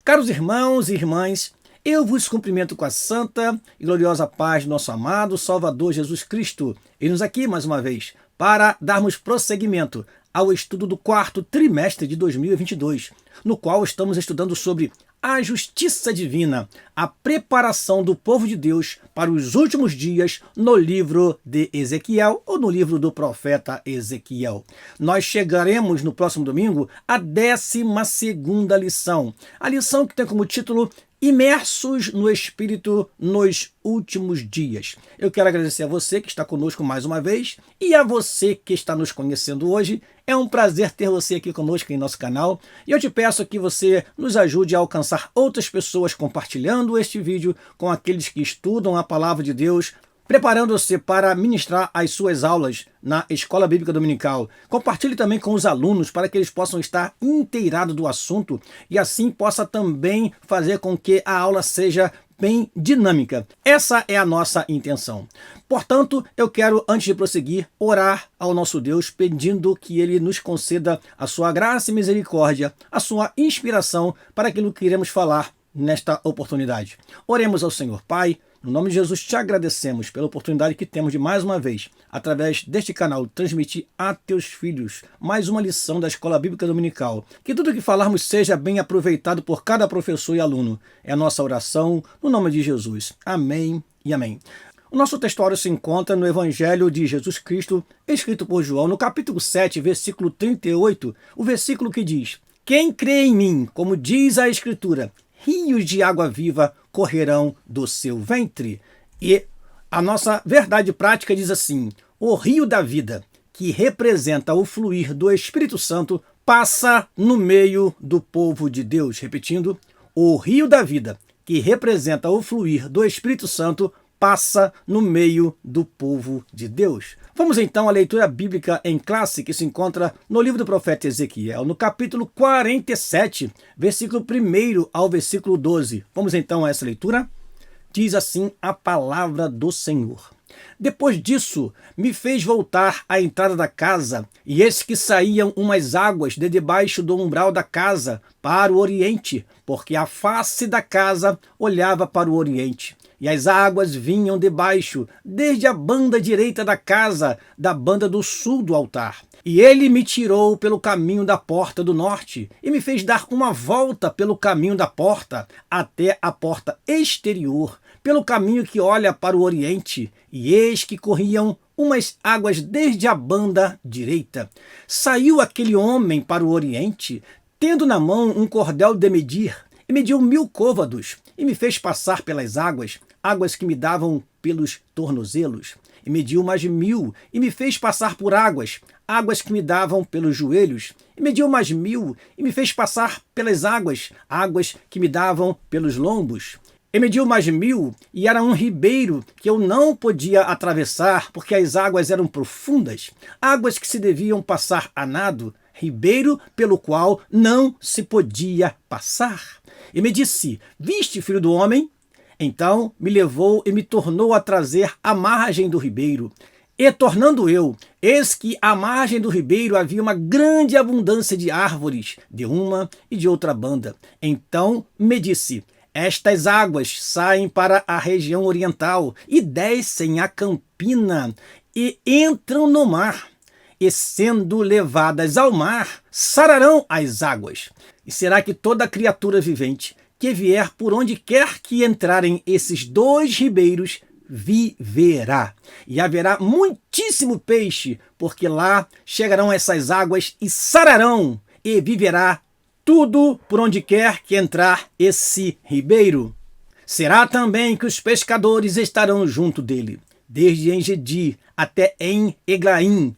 Caros irmãos e irmãs, eu vos cumprimento com a santa e gloriosa paz do nosso amado Salvador Jesus Cristo. Eis-nos aqui mais uma vez para darmos prosseguimento ao estudo do quarto trimestre de 2022, no qual estamos estudando sobre a justiça divina, a preparação do povo de Deus para os últimos dias no livro de Ezequiel ou no livro do profeta Ezequiel. Nós chegaremos no próximo domingo à 12ª lição, a lição que tem como título Imersos no Espírito nos últimos dias. Eu quero agradecer a você que está conosco mais uma vez e a você que está nos conhecendo hoje. É um prazer ter você aqui conosco em nosso canal e eu te peço que você nos ajude a alcançar outras pessoas compartilhando este vídeo com aqueles que estudam a palavra de Deus, preparando-se para ministrar as suas aulas na Escola Bíblica Dominical. Compartilhe também com os alunos para que eles possam estar inteirados do assunto e assim possa também fazer com que a aula seja bem dinâmica. Essa é a nossa intenção. Portanto, eu quero, antes de prosseguir, orar ao nosso Deus, pedindo que Ele nos conceda a sua graça e misericórdia, a sua inspiração para aquilo que iremos falar nesta oportunidade. Oremos ao Senhor. Pai, no nome de Jesus, te agradecemos pela oportunidade que temos de mais uma vez, através deste canal, transmitir a teus filhos mais uma lição da Escola Bíblica Dominical. Que tudo que falarmos seja bem aproveitado por cada professor e aluno. É a nossa oração, no nome de Jesus. Amém e amém. O nosso textuário se encontra no Evangelho de Jesus Cristo, escrito por João, no capítulo 7, versículo 38, o versículo que diz: Quem crê em mim, como diz a Escritura, rios de água viva correrão do seu ventre. E a nossa verdade prática diz assim: o rio da vida, que representa o fluir do Espírito Santo, passa no meio do povo de Deus. Repetindo, o rio da vida, que representa o fluir do Espírito Santo, passa no meio do povo de Deus. Vamos então à leitura bíblica em classe que se encontra no livro do profeta Ezequiel, no capítulo 47, versículo 1 ao versículo 12. Vamos então a essa leitura? Diz assim a palavra do Senhor. Depois disso, me fez voltar à entrada da casa, e eis que saíam umas águas de debaixo do umbral da casa para o oriente, porque a face da casa olhava para o oriente. E as águas vinham debaixo, desde a banda direita da casa, da banda do sul do altar. E ele me tirou pelo caminho da porta do norte, e me fez dar uma volta pelo caminho da porta, até a porta exterior, pelo caminho que olha para o oriente. E eis que corriam umas águas desde a banda direita. Saiu aquele homem para o oriente, tendo na mão um cordel de medir, e mediu 1000 côvados, e me fez passar pelas águas, águas que me davam pelos tornozelos. E mediu mais 1000, e me fez passar por águas, águas que me davam pelos joelhos. E mediu mais 1000, e me fez passar pelas águas, águas que me davam pelos lombos. E mediu mais 1000, e era um ribeiro que eu não podia atravessar, porque as águas eram profundas, águas que se deviam passar a nado, ribeiro pelo qual não se podia passar. E me disse: Viste, filho do homem? Então me levou e me tornou a trazer à margem do ribeiro. E tornando eu, eis que à margem do ribeiro havia uma grande abundância de árvores, de uma e de outra banda. Então me disse: Estas águas saem para a região oriental e descem a campina e entram no mar. E sendo levadas ao mar, sararão as águas. E será que toda criatura vivente que vier por onde quer que entrarem esses dois ribeiros, viverá. E haverá muitíssimo peixe, porque lá chegarão essas águas e sararão, e viverá tudo por onde quer que entrar esse ribeiro. Será também que os pescadores estarão junto dele, desde Engedi até em Eglaim.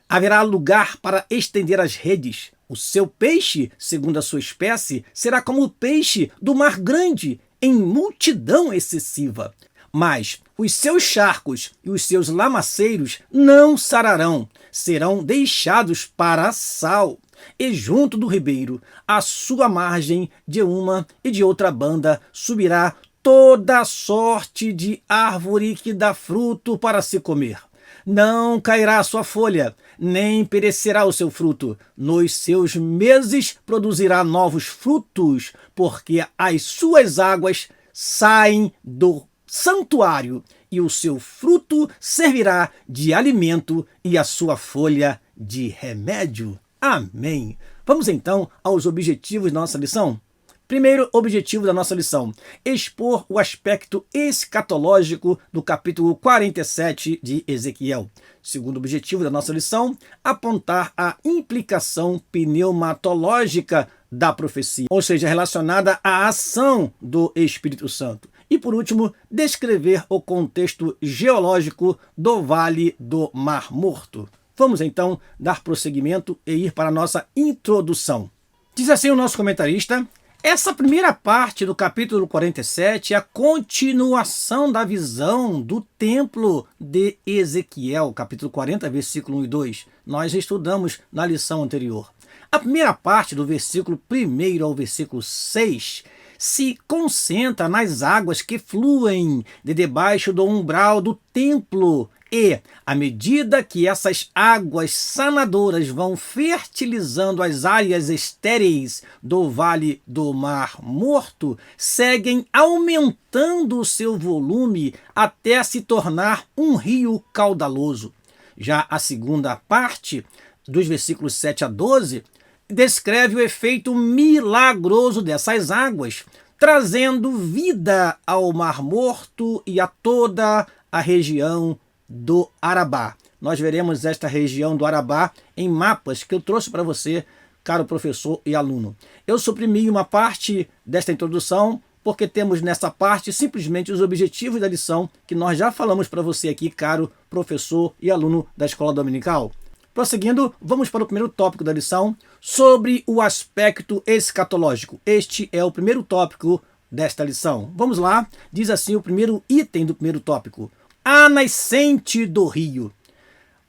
Haverá lugar para estender as redes. O seu peixe, segundo a sua espécie, será como o peixe do mar grande, em multidão excessiva. Mas os seus charcos e os seus lamaceiros não sararão, serão deixados para sal. E junto do ribeiro, à sua margem, de uma e de outra banda, subirá toda sorte de árvore que dá fruto para se comer. Não cairá a sua folha, nem perecerá o seu fruto. Nos seus meses produzirá novos frutos, porque as suas águas saem do santuário, e o seu fruto servirá de alimento e a sua folha de remédio. Amém. Vamos então aos objetivos da nossa lição? Primeiro objetivo da nossa lição: expor o aspecto escatológico do capítulo 47 de Ezequiel. Segundo objetivo da nossa lição: apontar a implicação pneumatológica da profecia, ou seja, relacionada à ação do Espírito Santo. E por último, descrever o contexto geológico do Vale do Mar Morto. Vamos então dar prosseguimento e ir para a nossa introdução. Diz assim o nosso comentarista: essa primeira parte do capítulo 47 é a continuação da visão do templo de Ezequiel, capítulo 40, versículo 1 e 2. Nós estudamos na lição anterior. A primeira parte, do versículo 1 ao versículo 6, se concentra nas águas que fluem de debaixo do umbral do templo. E, à medida que essas águas sanadoras vão fertilizando as áreas estéreis do Vale do Mar Morto, seguem aumentando o seu volume até se tornar um rio caudaloso. Já a segunda parte, dos versículos 7 a 12, descreve o efeito milagroso dessas águas, trazendo vida ao Mar Morto e a toda a região do Arabá. Nós veremos esta região do Arabá em mapas que eu trouxe para você, caro professor e aluno. Eu suprimi uma parte desta introdução porque temos nessa parte simplesmente os objetivos da lição que nós já falamos para você aqui, caro professor e aluno da Escola Dominical. Prosseguindo, vamos para o primeiro tópico da lição, sobre o aspecto escatológico. Este é o primeiro tópico desta lição. Vamos lá, diz assim o primeiro item do primeiro tópico: a nascente do rio.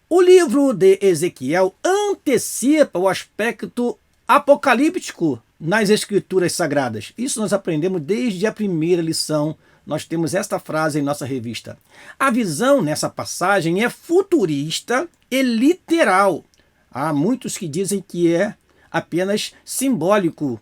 O livro de Ezequiel antecipa o aspecto apocalíptico nas Escrituras Sagradas. Isso nós aprendemos desde a primeira lição. Nós temos esta frase em nossa revista. A visão nessa passagem é futurista e literal. Há muitos que dizem que é apenas simbólico,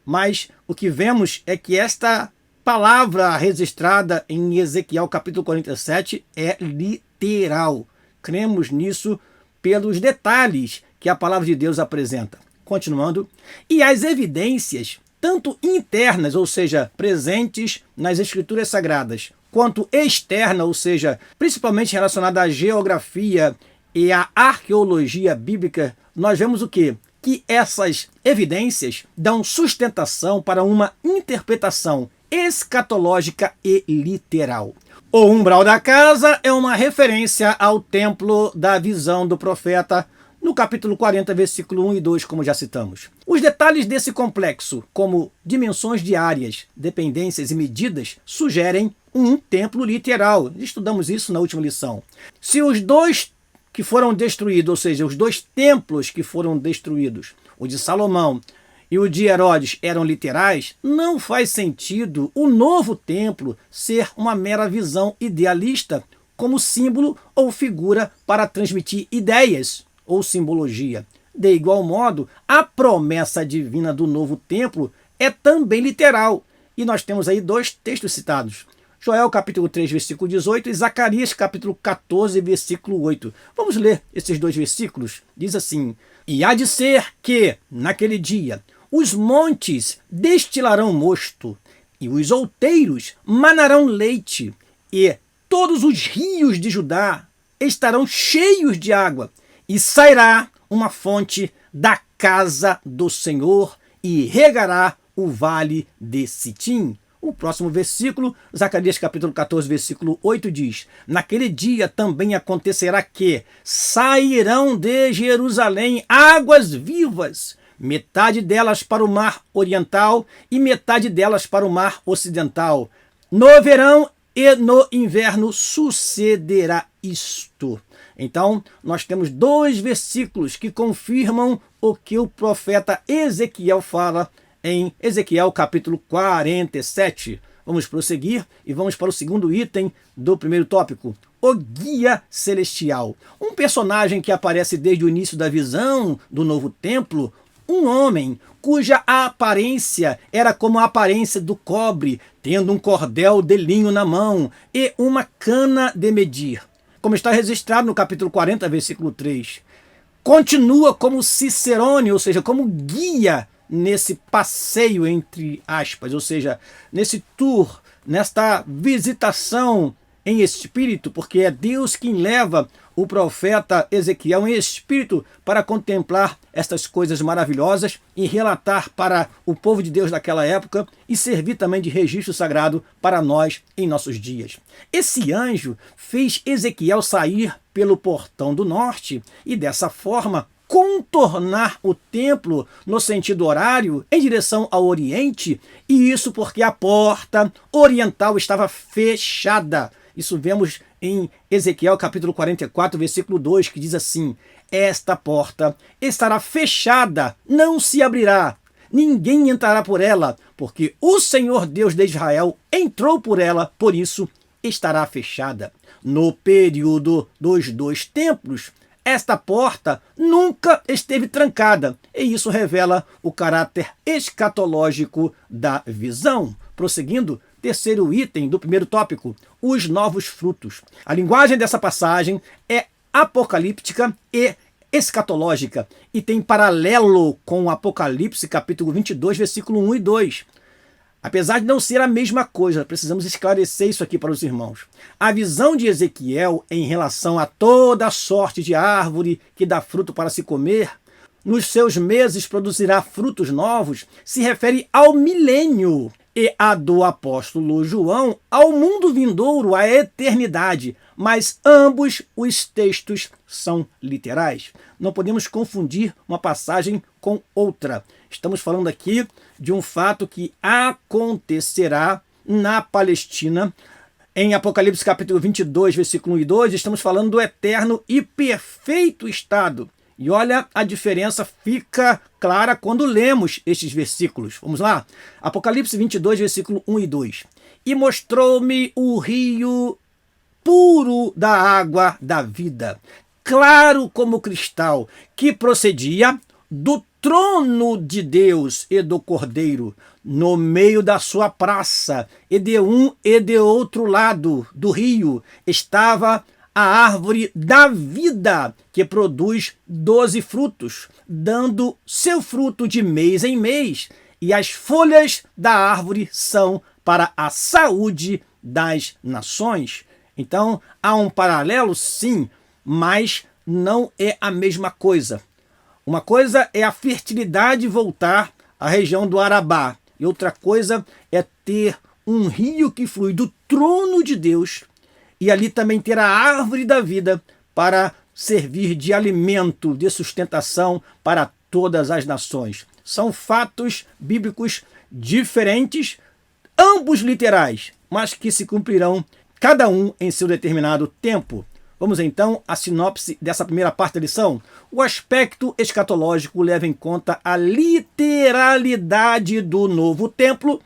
mas o que vemos é que esta palavra registrada em Ezequiel capítulo 47 é literal. Cremos nisso pelos detalhes que a palavra de Deus apresenta. Continuando, e as evidências, tanto internas, ou seja, presentes nas Escrituras Sagradas, quanto externa, ou seja, principalmente relacionada à geografia e à arqueologia bíblica, nós vemos o quê? Que essas evidências dão sustentação para uma interpretação escatológica e literal. O umbral da casa é uma referência ao templo da visão do profeta, no capítulo 40, versículo 1 e 2, como já citamos. Os detalhes desse complexo, como dimensões de áreas, dependências e medidas, sugerem um templo literal. Estudamos isso na última lição. Se os dois que foram destruídos, ou seja, os dois templos que foram destruídos, o de Salomão e o de Herodes, eram literais, não faz sentido o novo templo ser uma mera visão idealista, como símbolo ou figura para transmitir ideias ou simbologia. De igual modo, a promessa divina do novo templo é também literal. E nós temos aí dois textos citados: Joel capítulo 3, versículo 18 e Zacarias capítulo 14, versículo 8. Vamos ler esses dois versículos? Diz assim: e há de ser que, naquele dia, os montes destilarão mosto, e os outeiros manarão leite, e todos os rios de Judá estarão cheios de água, e sairá uma fonte da casa do Senhor e regará o vale de Sitim. O próximo versículo, Zacarias capítulo 14, versículo 8 diz: naquele dia também acontecerá que sairão de Jerusalém águas vivas, metade delas para o mar oriental e metade delas para o mar ocidental. No verão e no inverno sucederá isto. Então, nós temos dois versículos que confirmam o que o profeta Ezequiel fala em Ezequiel capítulo 47. Vamos prosseguir e vamos para o segundo item do primeiro tópico, o guia celestial. Um personagem que aparece desde o início da visão do novo templo, um homem cuja aparência era como a aparência do cobre, tendo um cordel de linho na mão e uma cana de medir. Como está registrado no capítulo 40, versículo 3. Continua como cicerone, ou seja, como guia nesse passeio, entre aspas, ou seja, nesse tour, nesta visitação em espírito, porque é Deus quem leva o profeta Ezequiel em espírito para contemplar estas coisas maravilhosas e relatar para o povo de Deus daquela época e servir também de registro sagrado para nós em nossos dias. Esse anjo fez Ezequiel sair pelo portão do norte e dessa forma contornar o templo no sentido horário em direção ao oriente, e isso porque a porta oriental estava fechada. Isso vemos em Ezequiel capítulo 44, versículo 2, que diz assim: esta porta estará fechada, não se abrirá, ninguém entrará por ela, porque o Senhor Deus de Israel entrou por ela, por isso estará fechada. No período dos dois templos, esta porta nunca esteve trancada, e isso revela o caráter escatológico da visão. Prosseguindo, terceiro item do primeiro tópico, os novos frutos. A linguagem dessa passagem é apocalíptica e escatológica e tem paralelo com o Apocalipse capítulo 22, versículo 1 e 2. Apesar de não ser a mesma coisa, precisamos esclarecer isso aqui para os irmãos. A visão de Ezequiel em relação a toda sorte de árvore que dá fruto para se comer, nos seus meses produzirá frutos novos, se refere ao milênio, e a do apóstolo João ao mundo vindouro, à eternidade. Mas ambos os textos são literais. Não podemos confundir uma passagem com outra. Estamos falando aqui de um fato que acontecerá na Palestina. Em Apocalipse capítulo 22, versículo 1 e 2, estamos falando do eterno e perfeito estado. E olha, a diferença fica clara quando lemos estes versículos. Vamos lá? Apocalipse 22, versículo 1 e 2. E mostrou-me o rio puro da água da vida, claro como cristal, que procedia do trono de Deus e do Cordeiro, no meio da sua praça, e de um e de outro lado do rio estava a árvore da vida, que produz 12 frutos, dando seu fruto de mês em mês, e as folhas da árvore são para a saúde das nações. Então, há um paralelo, sim, mas não é a mesma coisa. Uma coisa é a fertilidade voltar à região do Arabá, e outra coisa é ter um rio que flui do trono de Deus, e ali também ter a árvore da vida para servir de alimento, de sustentação para todas as nações. São fatos bíblicos diferentes, ambos literais, mas que se cumprirão cada um em seu determinado tempo. Vamos então à sinopse dessa primeira parte da lição. O aspecto escatológico leva em conta a literalidade do novo templo,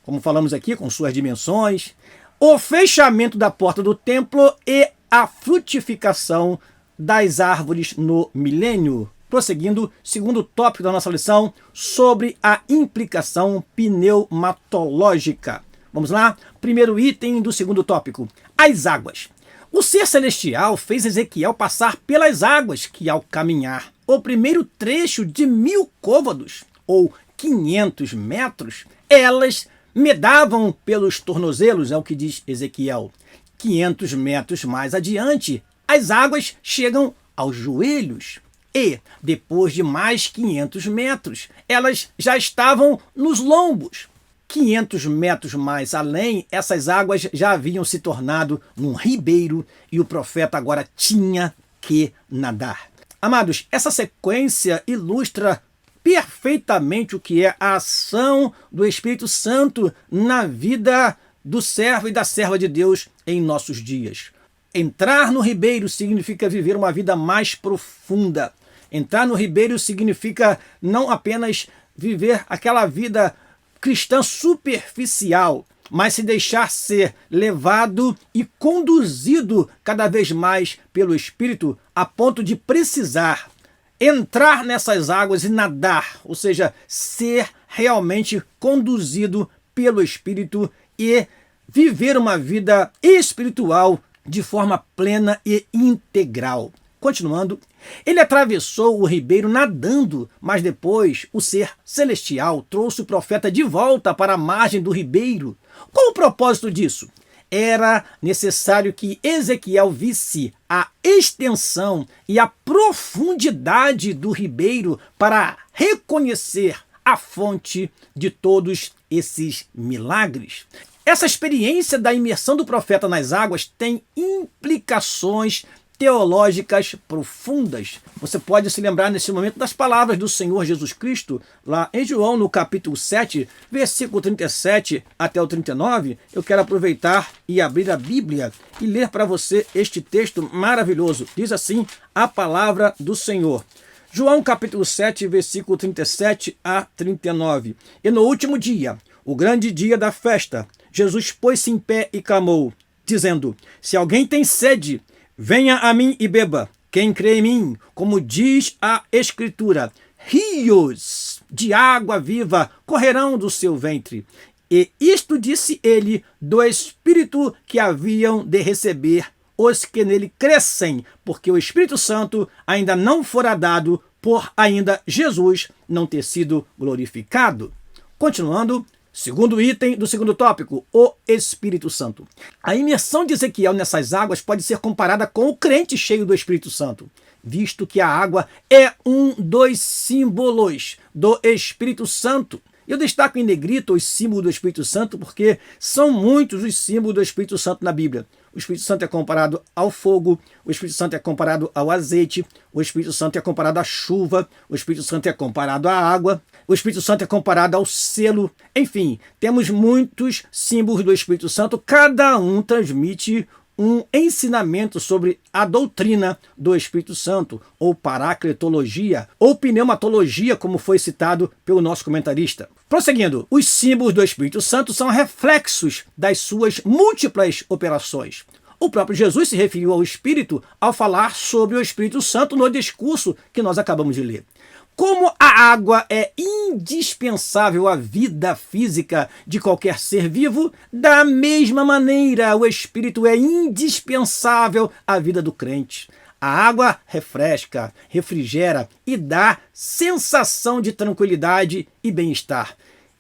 como falamos aqui, com suas dimensões, o fechamento da porta do templo e a frutificação das árvores no milênio. Prosseguindo, segundo tópico da nossa lição, sobre a implicação pneumatológica. Vamos lá? Primeiro item do segundo tópico, as águas. O ser celestial fez Ezequiel passar pelas águas que, ao caminhar o primeiro trecho de 1000 côvados, ou 500 metros, elas medavam pelos tornozelos, é o que diz Ezequiel. 500 metros mais adiante, as águas chegam aos joelhos. E, depois de mais 500 metros, elas já estavam nos lombos. 500 metros mais além, essas águas já haviam se tornado num ribeiro e o profeta agora tinha que nadar. Amados, essa sequência ilustra perfeitamente o que é a ação do Espírito Santo na vida do servo e da serva de Deus em nossos dias. Entrar no ribeiro significa viver uma vida mais profunda. Entrar no ribeiro significa não apenas viver aquela vida cristã superficial, mas se deixar ser levado e conduzido cada vez mais pelo Espírito, a ponto de precisar entrar nessas águas e nadar, ou seja, ser realmente conduzido pelo Espírito e viver uma vida espiritual de forma plena e integral. Continuando, ele atravessou o ribeiro nadando, mas depois o ser celestial trouxe o profeta de volta para a margem do ribeiro. Qual o propósito disso? Era necessário que Ezequiel visse a extensão e a profundidade do ribeiro para reconhecer a fonte de todos esses milagres. Essa experiência da imersão do profeta nas águas tem implicações teológicas profundas. Você pode se lembrar nesse momento das palavras do Senhor Jesus Cristo, lá em João, no capítulo 7, versículo 37 até o 39. Eu quero aproveitar e abrir a Bíblia e ler para você este texto maravilhoso. Diz assim a palavra do Senhor. João capítulo 7, versículo 37 a 39. E no último dia, o grande dia da festa, Jesus pôs-se em pé e clamou, dizendo: se alguém tem sede, venha a mim e beba. Quem crê em mim, como diz a Escritura, rios de água viva correrão do seu ventre. E isto disse ele do Espírito que haviam de receber os que nele crescem, porque o Espírito Santo ainda não fora dado, por ainda Jesus não ter sido glorificado. Continuando, segundo item do segundo tópico, o Espírito Santo. A imersão de Ezequiel nessas águas pode ser comparada com o crente cheio do Espírito Santo, visto que a água é um dos símbolos do Espírito Santo. Eu destaco em negrito os símbolos do Espírito Santo porque são muitos os símbolos do Espírito Santo na Bíblia. O Espírito Santo é comparado ao fogo, o Espírito Santo é comparado ao azeite, o Espírito Santo é comparado à chuva, o Espírito Santo é comparado à água, o Espírito Santo é comparado ao selo. Enfim, temos muitos símbolos do Espírito Santo, cada um transmite um ensinamento sobre a doutrina do Espírito Santo, ou paracletologia, ou pneumatologia, como foi citado pelo nosso comentarista. Prosseguindo, os símbolos do Espírito Santo são reflexos das suas múltiplas operações. O próprio Jesus se referiu ao Espírito ao falar sobre o Espírito Santo no discurso que nós acabamos de ler. Como a água é indispensável à vida física de qualquer ser vivo, da mesma maneira o Espírito é indispensável à vida do crente. A água refresca, refrigera e dá sensação de tranquilidade e bem-estar.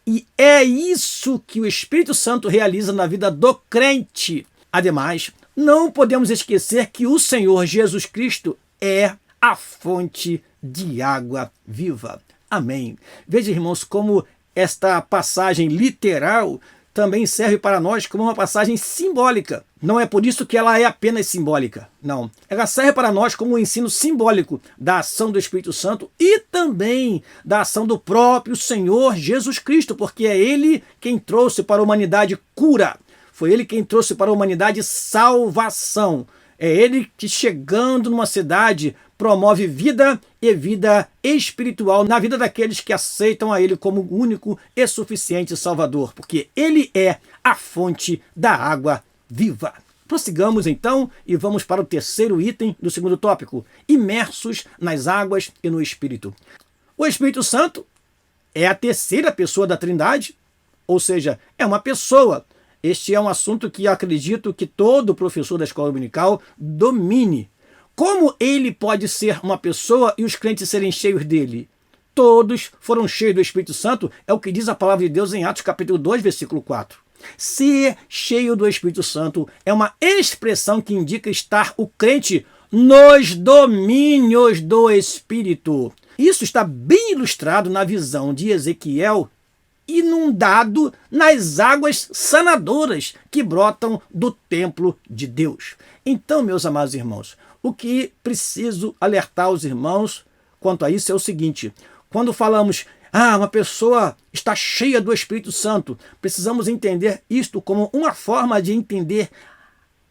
E é isso que o Espírito Santo realiza na vida do crente. Ademais, não podemos esquecer que o Senhor Jesus Cristo é a fonte de água viva. Amém. Veja, irmãos, como esta passagem literal também serve para nós como uma passagem simbólica. Não é por isso que ela é apenas simbólica, não. Ela serve para nós como um ensino simbólico da ação do Espírito Santo e também da ação do próprio Senhor Jesus Cristo, porque é Ele quem trouxe para a humanidade cura. Foi Ele quem trouxe para a humanidade salvação. É Ele que, chegando numa cidade, promove vida e vida espiritual na vida daqueles que aceitam a Ele como único e suficiente Salvador, porque Ele é a fonte da água viva. Prossigamos então e vamos para o terceiro item do segundo tópico, imersos nas águas e no Espírito. O Espírito Santo é a terceira pessoa da Trindade, ou seja, é uma pessoa. Este é um assunto que eu acredito que todo professor da escola dominical domine. Como ele pode ser uma pessoa e os crentes serem cheios dele? Todos foram cheios do Espírito Santo, é o que diz a palavra de Deus em Atos capítulo 2, versículo 4. Ser cheio do Espírito Santo é uma expressão que indica estar o crente nos domínios do Espírito. Isso está bem ilustrado na visão de Ezequiel, inundado nas águas sanadoras que brotam do templo de Deus. Então, meus amados irmãos, o que preciso alertar os irmãos quanto a isso é o seguinte: quando falamos, uma pessoa está cheia do Espírito Santo, precisamos entender isto como uma forma de entender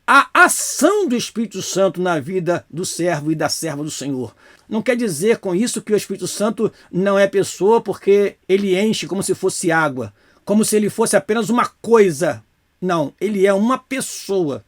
a ação do Espírito Santo na vida do servo e da serva do Senhor. Não quer dizer com isso que o Espírito Santo não é pessoa, porque ele enche como se fosse água, como se ele fosse apenas uma coisa Não, ele é uma pessoa.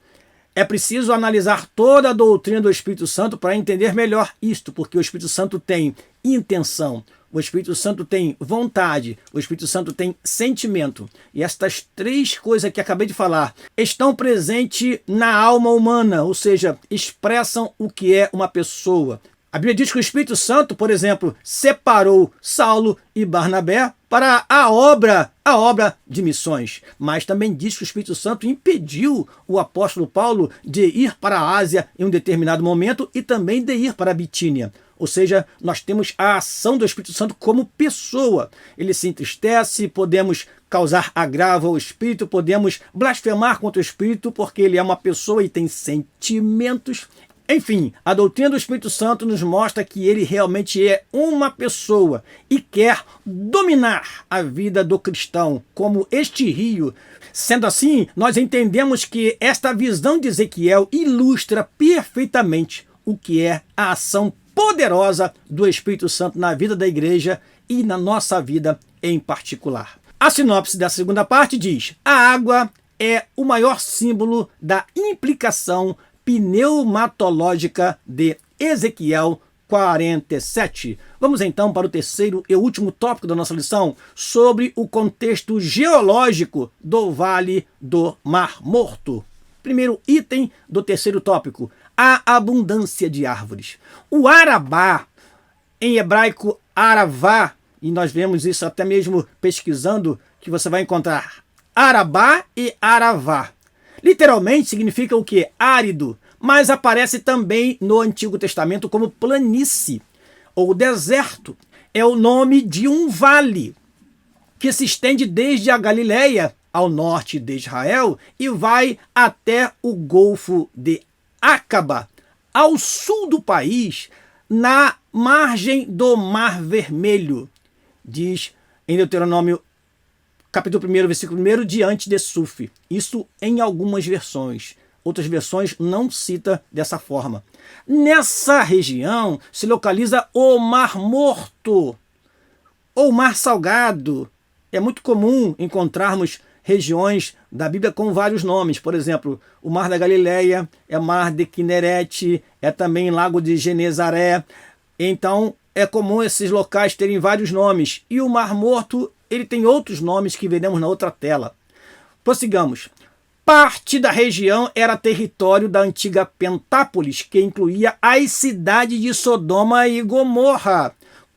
É preciso analisar toda a doutrina do Espírito Santo para entender melhor isto, porque o Espírito Santo tem intenção, o Espírito Santo tem vontade, o Espírito Santo tem sentimento. E estas três coisas que acabei de falar estão presentes na alma humana, ou seja, expressam o que é uma pessoa. A Bíblia diz que o Espírito Santo, por exemplo, separou Saulo e Barnabé para a obra de missões. Mas também diz que o Espírito Santo impediu o apóstolo Paulo de ir para a Ásia em um determinado momento e também de ir para a Bitínia. Ou seja, nós temos a ação do Espírito Santo como pessoa. Ele se entristece, podemos causar agravo ao Espírito, podemos blasfemar contra o Espírito, porque ele é uma pessoa e tem sentimentos. Enfim, a doutrina do Espírito Santo nos mostra que ele realmente é uma pessoa e quer dominar a vida do cristão, como este rio. Sendo assim, nós entendemos que esta visão de Ezequiel ilustra perfeitamente o que é a ação poderosa do Espírito Santo na vida da igreja e na nossa vida em particular. A sinopse da segunda parte diz: a água é o maior símbolo da implicação pneumatológica de Ezequiel 47. Vamos então para o terceiro e último tópico da nossa lição, sobre o contexto geológico do Vale do Mar Morto. Primeiro item do terceiro tópico: a abundância de árvores. O Arabá, em hebraico Aravá, e nós vemos isso até mesmo pesquisando, que você vai encontrar Arabá e Aravá. Literalmente significa o quê? Árido, mas aparece também no Antigo Testamento como planície ou deserto. É o nome de um vale que se estende desde a Galileia, ao norte de Israel, e vai até o Golfo de Acaba, ao sul do país, na margem do Mar Vermelho. Diz em Deuteronômio capítulo 1, versículo 1, diante de Suf. Isso em algumas versões. Outras versões não cita dessa forma. Nessa região se localiza o Mar Morto, ou Mar Salgado. É muito comum encontrarmos regiões da Bíblia com vários nomes. Por exemplo, o Mar da Galileia, é Mar de Quinerete, é também Lago de Genezaré. Então, é comum esses locais terem vários nomes. E o Mar Morto, ele tem outros nomes que veremos na outra tela. Prossigamos. Parte da região era território da antiga Pentápolis, que incluía as cidades de Sodoma e Gomorra,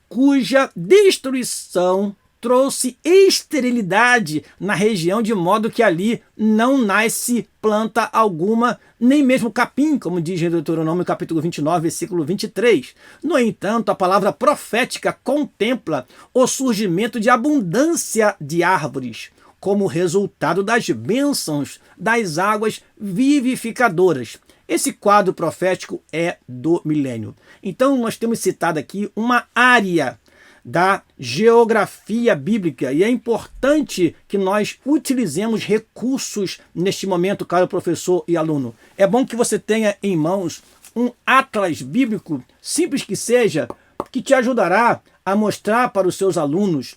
cuja destruição trouxe esterilidade na região, de modo que ali não nasce planta alguma, nem mesmo capim, como diz em Deuteronômio capítulo 29, versículo 23. No entanto, a palavra profética contempla o surgimento de abundância de árvores, como resultado das bênçãos das águas vivificadoras. Esse quadro profético é do milênio. Então, nós temos citado aqui uma área da geografia bíblica, e é importante que nós utilizemos recursos neste momento, caro professor e aluno. É bom que você tenha em mãos um atlas bíblico, simples que seja, que te ajudará a mostrar para os seus alunos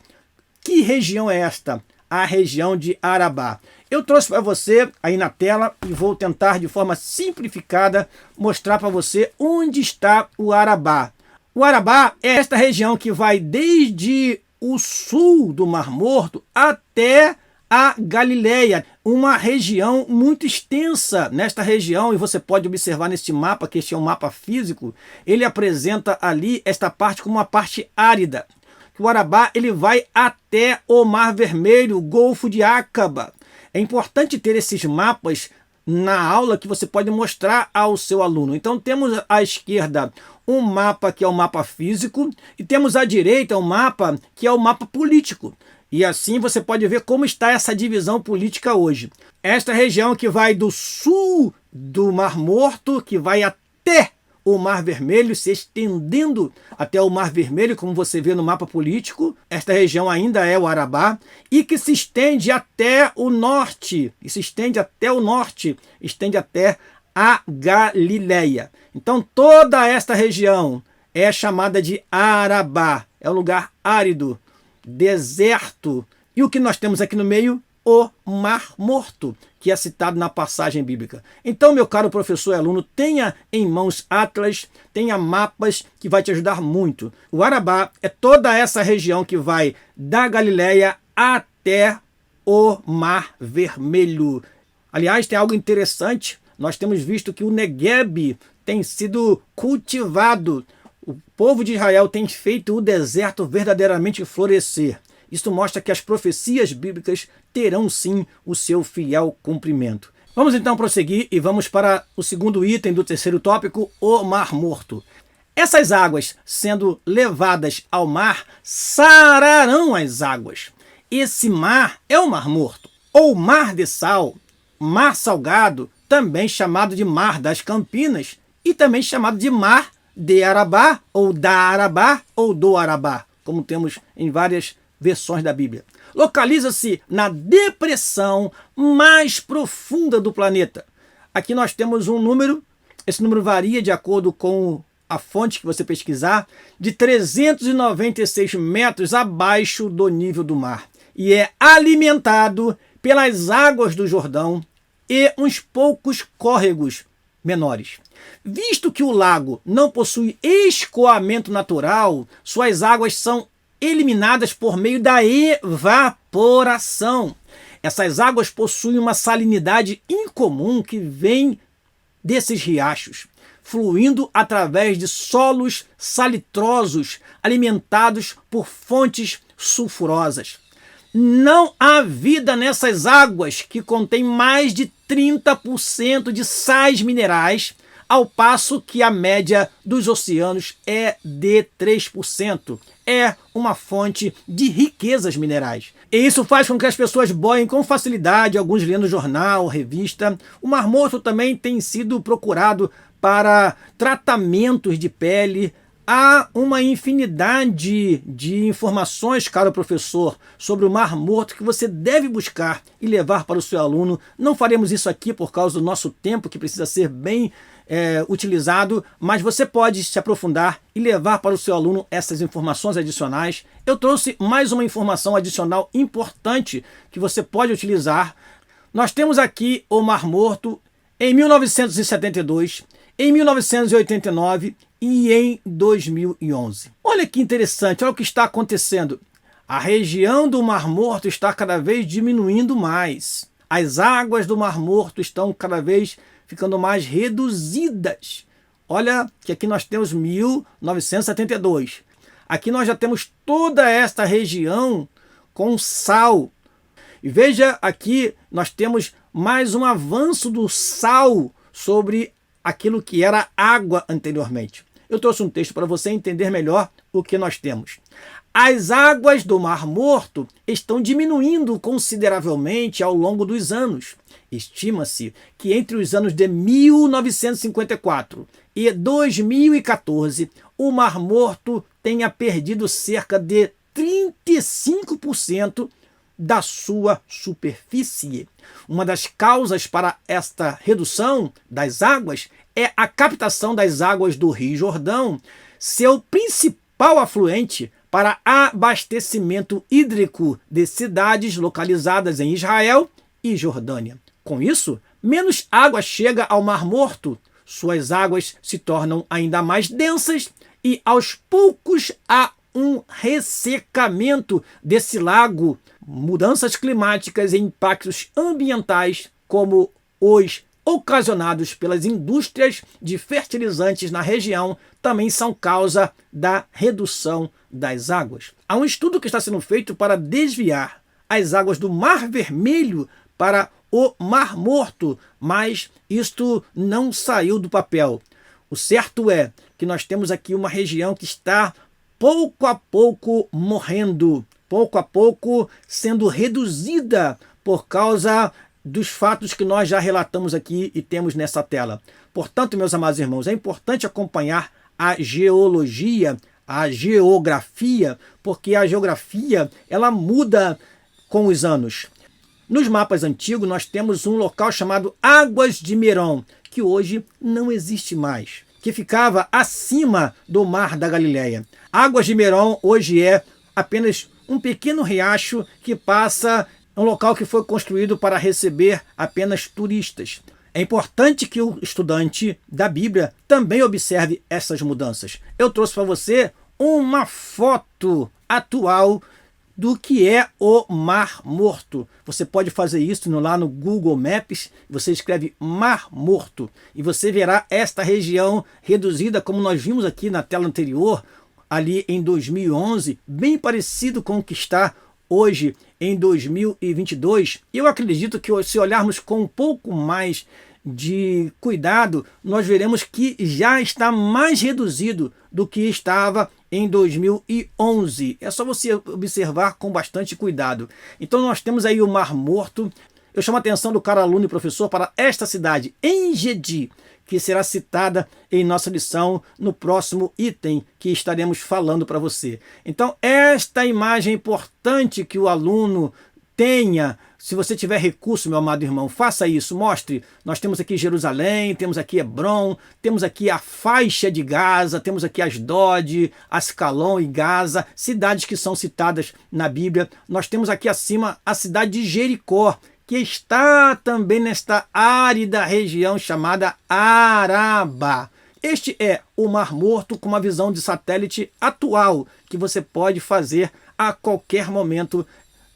que região é esta, a região de Arabá. Eu trouxe para você aí na tela e vou tentar de forma simplificada mostrar para você onde está o Arabá. O Arabá é esta região que vai desde o sul do Mar Morto até a Galileia, uma região muito extensa. Nesta região, e você pode observar neste mapa, que este é um mapa físico, ele apresenta ali esta parte como uma parte árida. O Arabá ele vai até o Mar Vermelho, o Golfo de Acaba. É importante ter esses mapas na aula que você pode mostrar ao seu aluno. Então temos à esquerda um mapa que é o mapa físico e temos à direita um mapa que é o mapa político. E assim você pode ver como está essa divisão política hoje. Esta região que vai do sul do Mar Morto, que vai até o Mar Vermelho, se estendendo até o Mar Vermelho, como você vê no mapa político. Esta região ainda é o Arabá, e que se estende até o norte, estende até a Galileia. Então toda esta região é chamada de Arabá, é um lugar árido, deserto. E o que nós temos aqui no meio? o Mar Morto, que é citado na passagem bíblica. Então, meu caro professor e aluno, tenha em mãos atlas, tenha mapas que vai te ajudar muito. O Arabá é toda essa região que vai da Galileia até o Mar Vermelho. Aliás, tem algo interessante. Nós temos visto que o Negueb tem sido cultivado. O povo de Israel tem feito o deserto verdadeiramente florescer. Isso mostra que as profecias bíblicas terão sim o seu fiel cumprimento. Vamos então prosseguir e vamos para o segundo item do terceiro tópico, o Mar Morto. Essas águas, sendo levadas ao mar, sararão as águas. Esse mar é o Mar Morto, ou Mar de Sal, Mar Salgado, também chamado de Mar das Campinas e também chamado de Mar de Arabá, ou da Arabá, ou do Arabá, como temos em várias versões da Bíblia. Localiza-se na depressão mais profunda do planeta. Aqui nós temos um número, esse número varia de acordo com a fonte que você pesquisar, de 396 metros abaixo do nível do mar. E é alimentado pelas águas do Jordão e uns poucos córregos menores. Visto que o lago não possui escoamento natural, suas águas são eliminadas por meio da evaporação. Essas águas possuem uma salinidade incomum que vem desses riachos, fluindo através de solos salitrosos alimentados por fontes sulfurosas. Não há vida nessas águas, que contêm mais de 30% de sais minerais, ao passo que a média dos oceanos é de 3%. É uma fonte de riquezas minerais. E isso faz com que as pessoas boiem com facilidade, alguns lendo jornal, revista. O Mar Morto também tem sido procurado para tratamentos de pele. Há uma infinidade de informações, caro professor, sobre o Mar Morto que você deve buscar e levar para o seu aluno. Não faremos isso aqui por causa do nosso tempo, que precisa ser bem utilizado, mas você pode se aprofundar e levar para o seu aluno essas informações adicionais. Eu trouxe mais uma informação adicional importante que você pode utilizar. Nós temos aqui o Mar Morto em 1972, em 1989 e em 2011. Olha que interessante, olha o que está acontecendo. A região do Mar Morto está cada vez diminuindo mais. As águas do Mar Morto estão cada vez ficando mais reduzidas. Olha que aqui nós temos 1972. Aqui nós já temos toda esta região com sal. E veja aqui, nós temos mais um avanço do sal sobre aquilo que era água anteriormente. Eu trouxe um texto para você entender melhor o que nós temos. As águas do Mar Morto estão diminuindo consideravelmente ao longo dos anos. Estima-se que entre os anos de 1954 e 2014, o Mar Morto tenha perdido cerca de 35% da sua superfície. Uma das causas para esta redução das águas é a captação das águas do Rio Jordão, seu principal afluente para abastecimento hídrico de cidades localizadas em Israel e Jordânia. Com isso, menos água chega ao Mar Morto, suas águas se tornam ainda mais densas e aos poucos há um ressecamento desse lago. Mudanças climáticas e impactos ambientais, como os ocasionados pelas indústrias de fertilizantes na região, também são causa da redução das águas. Há um estudo que está sendo feito para desviar as águas do Mar Vermelho para o Mar Morto, mas isto não saiu do papel. O certo é que nós temos aqui uma região que está pouco a pouco morrendo, pouco a pouco sendo reduzida por causa dos fatos que nós já relatamos aqui e temos nessa tela. Portanto, meus amados irmãos, é importante acompanhar a geologia, a geografia, porque a geografia ela muda com os anos. Nos mapas antigos, nós temos um local chamado Águas de Merom, que hoje não existe mais, que ficava acima do Mar da Galileia. Águas de Merom hoje é apenas um pequeno riacho que passa é um local que foi construído para receber apenas turistas. É importante que o estudante da Bíblia também observe essas mudanças. Eu trouxe para você uma foto atual do que é o Mar Morto. Você pode fazer isso lá no Google Maps, você escreve Mar Morto e você verá esta região reduzida, como nós vimos aqui na tela anterior, ali em 2011, bem parecido com o que está hoje em 2022. Eu acredito que se olharmos com um pouco mais de cuidado, nós veremos que já está mais reduzido do que estava em 2011. É só você observar com bastante cuidado. Então nós temos aí o Mar Morto. Eu chamo a atenção do cara aluno e professor para esta cidade, En-Gedi, que será citada em nossa lição no próximo item que estaremos falando para você. Então esta imagem é importante que o aluno tenha. Se você tiver recurso, meu amado irmão, faça isso, mostre. Nós temos aqui Jerusalém, temos aqui Hebron, temos aqui a faixa de Gaza, temos aqui Asdod, Ascalon e Gaza, cidades que são citadas na Bíblia. Nós temos aqui acima a cidade de Jericó, que está também nesta árida região chamada Araba. Este é o Mar Morto com uma visão de satélite atual, que você pode fazer a qualquer momento,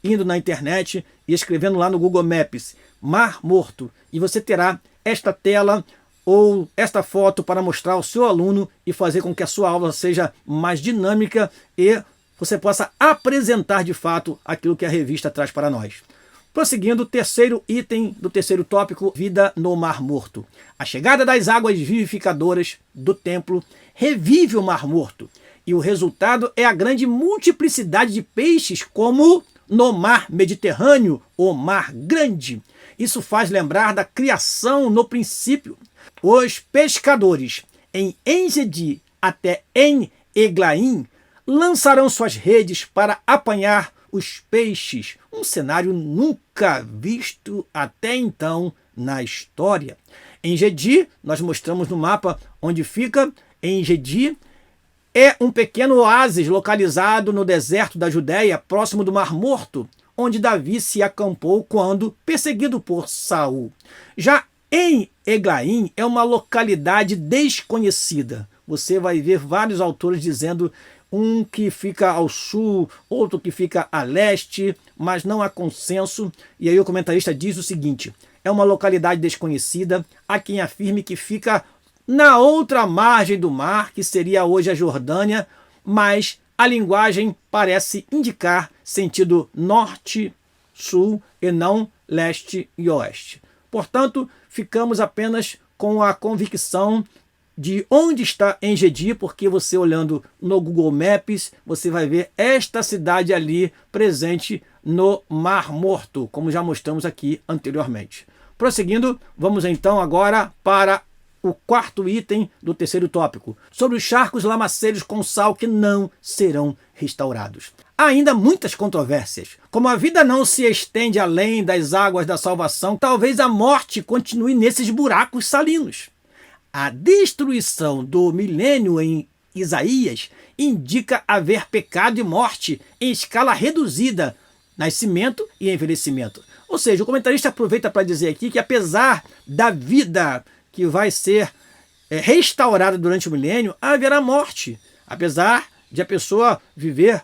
indo na internet e escrevendo lá no Google Maps, Mar Morto, e você terá esta tela ou esta foto para mostrar ao seu aluno e fazer com que a sua aula seja mais dinâmica e você possa apresentar de fato aquilo que a revista traz para nós. Prosseguindo, terceiro item do terceiro tópico, vida no Mar Morto. A chegada das águas vivificadoras do templo revive o Mar Morto, e o resultado é a grande multiplicidade de peixes, como no Mar Mediterrâneo, o Mar Grande. Isso faz lembrar da criação no princípio. Os pescadores em En-Gedi até En-Eglaim lançarão suas redes para apanhar os peixes, um cenário nunca visto até então na história. En-Gedi, nós mostramos no mapa onde fica. En-Gedi é um pequeno oásis localizado no deserto da Judéia, próximo do Mar Morto, onde Davi se acampou quando perseguido por Saul. Já En-Eglaim é uma localidade desconhecida. Você vai ver vários autores dizendo um que fica ao sul, outro que fica a leste, mas não há consenso. E aí o comentarista diz o seguinte: é uma localidade desconhecida, há quem afirme que fica na outra margem do mar, que seria hoje a Jordânia, mas a linguagem parece indicar sentido norte-sul e não leste e oeste. Portanto, ficamos apenas com a convicção de onde está En-Gedi, porque você olhando no Google Maps, você vai ver esta cidade ali presente no Mar Morto, como já mostramos aqui anteriormente. Prosseguindo, vamos então agora para o quarto item do terceiro tópico, sobre os charcos lamaceiros com sal que não serão restaurados. Há ainda muitas controvérsias. Como a vida não se estende além das águas da salvação, talvez a morte continue nesses buracos salinos. A destruição do milênio em Isaías indica haver pecado e morte em escala reduzida, nascimento e envelhecimento. Ou seja, o comentarista aproveita para dizer aqui que apesar da vida que vai ser restaurada durante o milênio, haverá morte. Apesar de a pessoa viver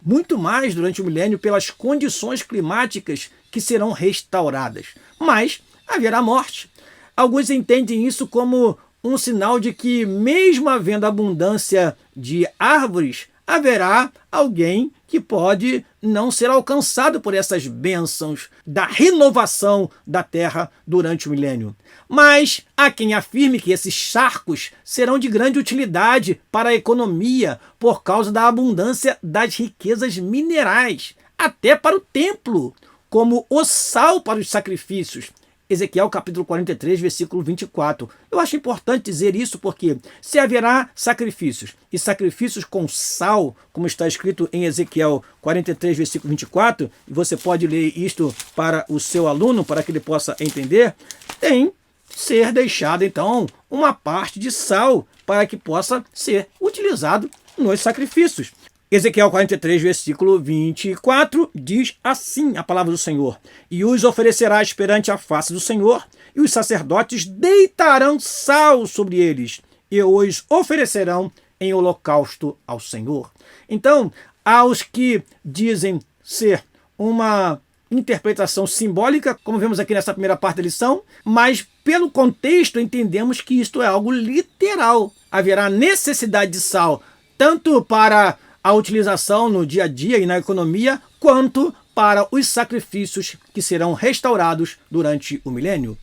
muito mais durante o milênio pelas condições climáticas que serão restauradas. Mas haverá morte. Alguns entendem isso como um sinal de que, mesmo havendo abundância de árvores, haverá alguém que pode não ser alcançado por essas bênçãos da renovação da terra durante o milênio. Mas há quem afirme que esses charcos serão de grande utilidade para a economia por causa da abundância das riquezas minerais, até para o templo, como o sal para os sacrifícios. Ezequiel capítulo 43, versículo 24. Eu acho importante dizer isso porque se haverá sacrifícios e sacrifícios com sal, como está escrito em Ezequiel 43, versículo 24, e você pode ler isto para o seu aluno, para que ele possa entender, tem que ser deixada então uma parte de sal para que possa ser utilizado nos sacrifícios. Ezequiel 43, versículo 24, diz assim a palavra do Senhor: E os oferecerás perante a face do Senhor, e os sacerdotes deitarão sal sobre eles, e os oferecerão em holocausto ao Senhor. Então, aos que dizem ser uma interpretação simbólica, como vemos aqui nessa primeira parte da lição, mas pelo contexto entendemos que isto é algo literal. Haverá necessidade de sal, tanto para a utilização no dia a dia e na economia, quanto para os sacrifícios que serão restaurados durante o milênio.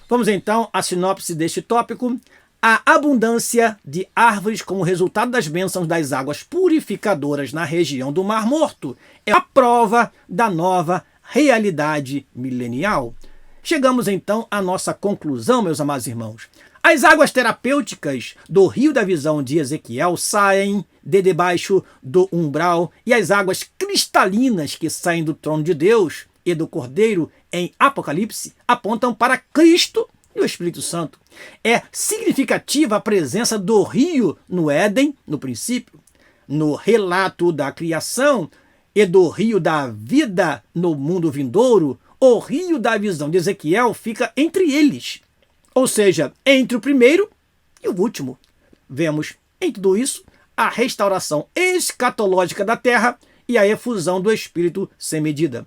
Vamos então à sinopse deste tópico. A abundância de árvores como resultado das bênçãos das águas purificadoras na região do Mar Morto é a prova da nova realidade milenial. Chegamos então à nossa conclusão, meus amados irmãos. As águas terapêuticas do Rio da Visão de Ezequiel saem de debaixo do umbral, e as águas cristalinas que saem do trono de Deus e do Cordeiro em Apocalipse apontam para Cristo e o Espírito Santo. É significativa a presença do rio no Éden, no princípio, no relato da criação, e do rio da vida no mundo vindouro. O rio da visão de Ezequiel fica entre eles, ou seja, entre o primeiro e o último. Vemos em tudo isso a restauração escatológica da terra e a efusão do Espírito sem medida.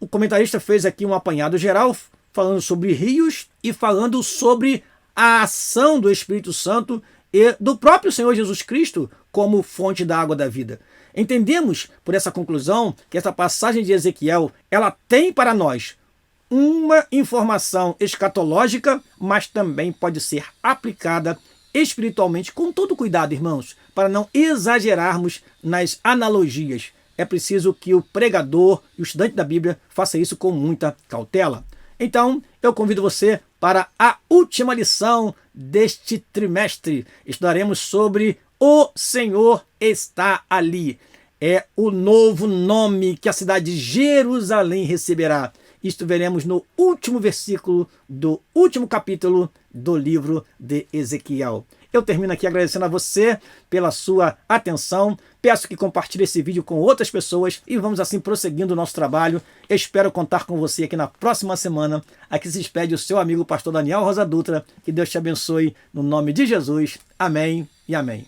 O comentarista fez aqui um apanhado geral, falando sobre rios e falando sobre a ação do Espírito Santo e do próprio Senhor Jesus Cristo como fonte da água da vida. Entendemos, por essa conclusão, que essa passagem de Ezequiel, ela tem para nós uma informação escatológica, mas também pode ser aplicada espiritualmente com todo cuidado, irmãos, para não exagerarmos nas analogias. É preciso que o pregador e o estudante da Bíblia faça isso com muita cautela. Então, eu convido você para a última lição deste trimestre. Estudaremos sobre o Senhor está ali. É o novo nome que a cidade de Jerusalém receberá. Isto veremos no último versículo do último capítulo do livro de Ezequiel. Eu termino aqui agradecendo a você pela sua atenção. Peço que compartilhe esse vídeo com outras pessoas e vamos assim prosseguindo o nosso trabalho. Eu espero contar com você aqui na próxima semana. Aqui se despede o seu amigo pastor Daniel Rosa Dutra. Que Deus te abençoe no nome de Jesus. Amém e amém.